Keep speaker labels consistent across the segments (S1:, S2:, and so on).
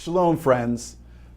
S1: Shalom, friends.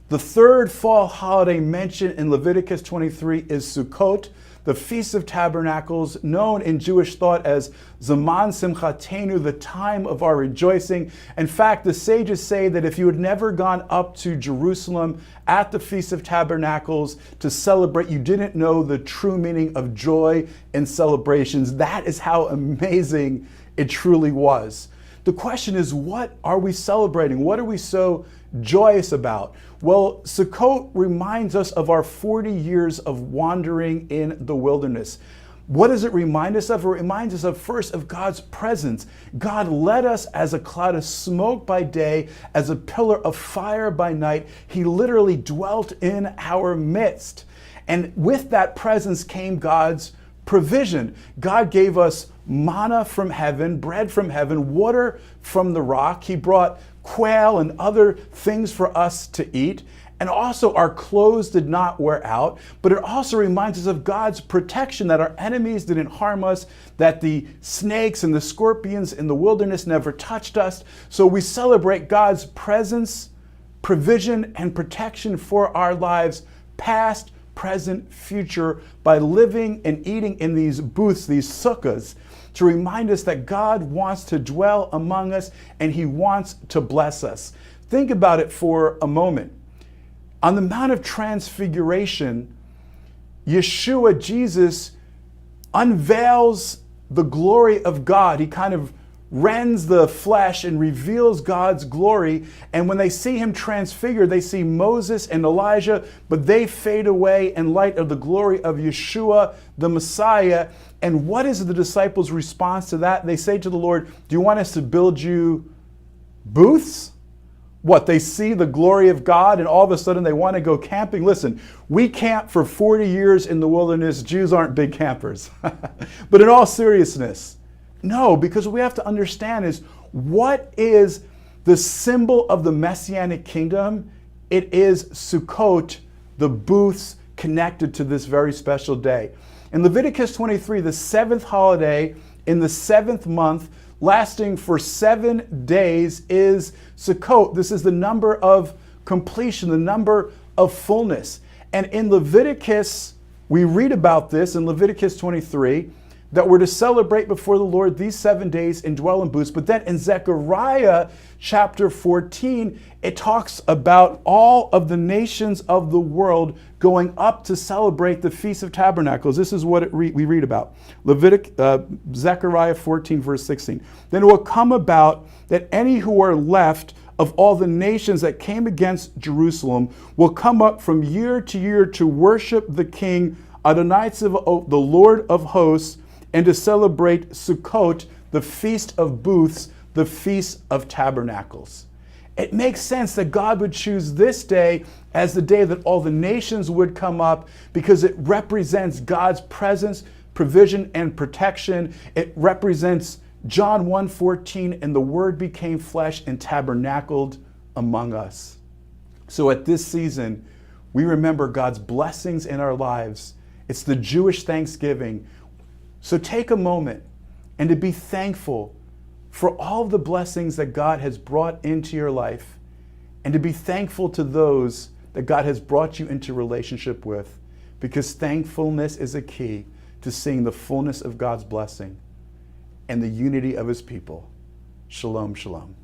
S1: The third fall holiday mentioned in Leviticus 23 is Sukkot, the Feast of Tabernacles, known in Jewish thought as Zaman Simchatenu, the time of our rejoicing. In fact, the sages say that if you had never gone up to Jerusalem at the Feast of Tabernacles to celebrate, you didn't know the true meaning of joy and celebrations. That is how amazing it truly was. The question is, what are we celebrating? What are we so joyous about? Well, Sukkot reminds us of our 40 years of wandering in the wilderness. What does it remind us of? It reminds us of, first, of God's presence. God led us as a cloud of smoke by day, as a pillar of fire by night. He literally dwelt in our midst. And with that presence came God's provision. God gave us manna from heaven, bread from heaven, water from the rock. He brought quail and other things for us to eat. And also our clothes did not wear out, but it also reminds us of God's protection, that our enemies didn't harm us, that the snakes and the scorpions in the wilderness never touched us. So we celebrate God's presence, provision, and protection for our lives, past, present, future, by living and eating in these booths, these sukkahs, to remind us that God wants to dwell among us and He wants to bless us. Think about it for a moment. On the Mount of Transfiguration, Yeshua, Jesus, unveils the glory of God. He kind of rends the flesh and reveals God's glory. And when they see Him transfigured, they see Moses and Elijah, but they fade away in light of the glory of Yeshua, the Messiah. And what is the disciples' response to that? They say to the Lord, do you want us to build you booths? What, they see the glory of God and all of a sudden they want to go camping? Listen, we camped for 40 years in the wilderness. Jews aren't big campers. But in all seriousness, no, because what we have to understand is, what is the symbol of the Messianic kingdom? It is Sukkot, the booths connected to this very special day. In Leviticus 23, the seventh holiday in the seventh month, lasting for 7 days, is Sukkot. This is the number of completion, the number of fullness. And in Leviticus, we read about this in Leviticus 23, that we're to celebrate before the Lord these 7 days and dwell in booths. But then in Zechariah chapter 14, it talks about all of the nations of the world going up to celebrate the Feast of Tabernacles. This is what we read about. Zechariah 14, verse 16. Then it will come about that any who are left of all the nations that came against Jerusalem will come up from year to year to worship the King Adonai Tziva'ot, the Lord of hosts, and to celebrate Sukkot, the Feast of Booths, the Feast of Tabernacles. It makes sense that God would choose this day as the day that all the nations would come up, because it represents God's presence, provision, and protection. It represents John 1:14, and the Word became flesh and tabernacled among us. So at this season, we remember God's blessings in our lives. It's the Jewish Thanksgiving. So take a moment and to be thankful for all of the blessings that God has brought into your life, and to be thankful to those that God has brought you into relationship with, because thankfulness is a key to seeing the fullness of God's blessing and the unity of His people. Shalom, shalom.